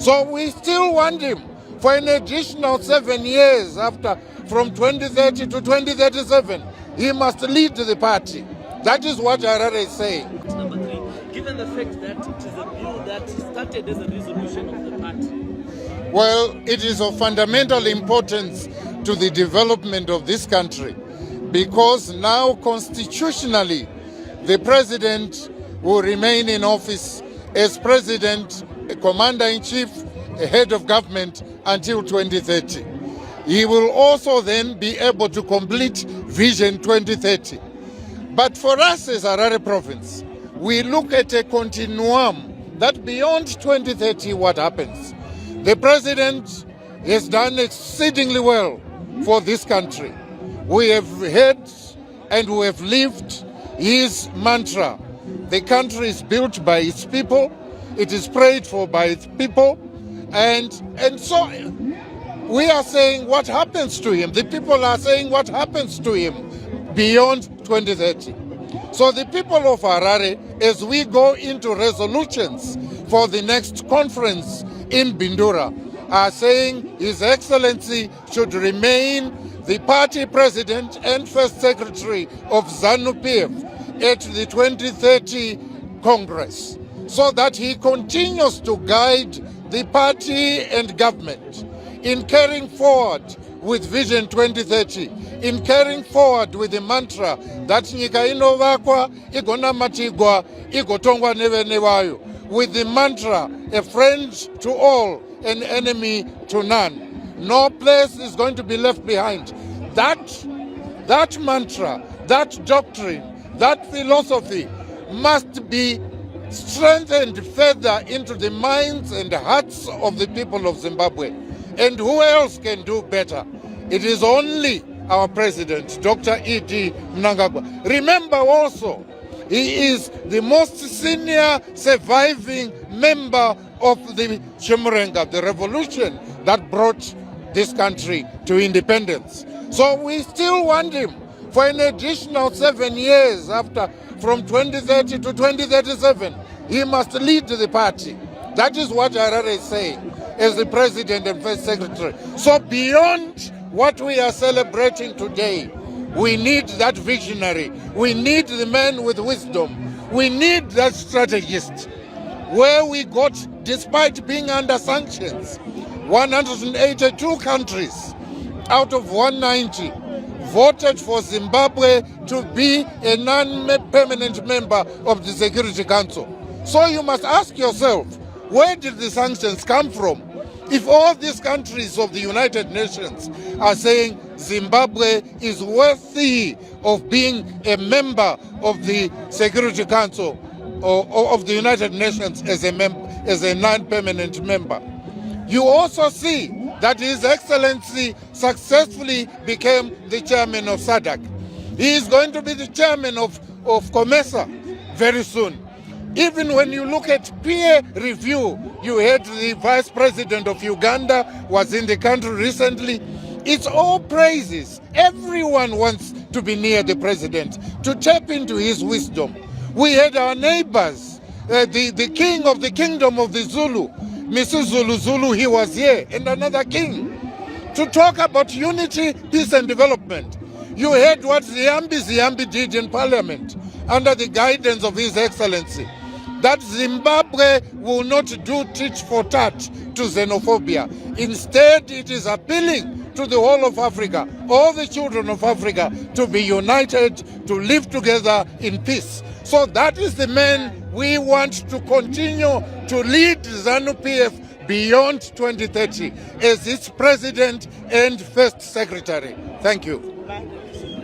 So we still want him for an additional 7 years from 2030 to 2037. He must lead the party. That is what Harare is saying. Number 3, given the fact that it is a bill that started as a resolution of the party. Well, it is of fundamental importance to the development of this country because now constitutionally the president will remain in office as president, a commander-in-chief, a head of government until 2030. He will also then be able to complete Vision 2030. But for us as Harare province, we look at a continuum that beyond 2030 what happens. The president has done exceedingly well for this country. We have heard and we have lived his mantra. The country is built by its people, it is prayed for by its people, and so we are saying what happens to him. The people are saying what happens to him beyond 2030. So the people of Harare, as we go into resolutions for the next conference in Bindura, are saying His Excellency should remain the party president and first secretary of ZANU-PF at the 2030 Congress, so that he continues to guide the party and government in carrying forward with Vision 2030, in carrying forward with the mantra that nyika inovakwa, igonamatigwa, igotongwa nevene vayo, with the mantra, a friend to all, an enemy to none. No place is going to be left behind. That mantra, that doctrine, that philosophy must be strengthened further into the minds and hearts of the people of Zimbabwe. And who else can do better? It is only our president, Dr. E.D. Mnangagwa. Remember also, he is the most senior surviving member of the Chimurenga, the revolution that brought this country to independence. So we still want him for an additional 7 years from 2030 to 2037. He must lead the party. That is what Harare is saying as the president and first secretary. So beyond what we are celebrating today, we need that visionary. We need the man with wisdom. We need that strategist. Where we got, despite being under sanctions, 182 countries out of 190 voted for Zimbabwe to be a non-permanent member of the Security Council. So you must ask yourself, where did the sanctions come from? If all these countries of the United Nations are saying Zimbabwe is worthy of being a member of the Security Council or of the United Nations as a non-permanent member, you also see that His Excellency successfully became the chairman of SADC. He is going to be the chairman of COMESA very soon. Even when you look at peer review, you heard the Vice President of Uganda was in the country recently. It's all praises. Everyone wants to be near the president, to tap into his wisdom. We had our neighbors, the king of the kingdom of the Zulu, Mr. Zulu, he was here, and another king, to talk about unity, peace and development. You heard what Ziyambi did in parliament under the guidance of His Excellency, that Zimbabwe will not do tit for tat to xenophobia. Instead, it is appealing to the whole of Africa, all the children of Africa, to be united, to live together in peace. So that is the man we want to continue to lead ZANU-PF beyond 2030 as its president and first secretary. Thank you.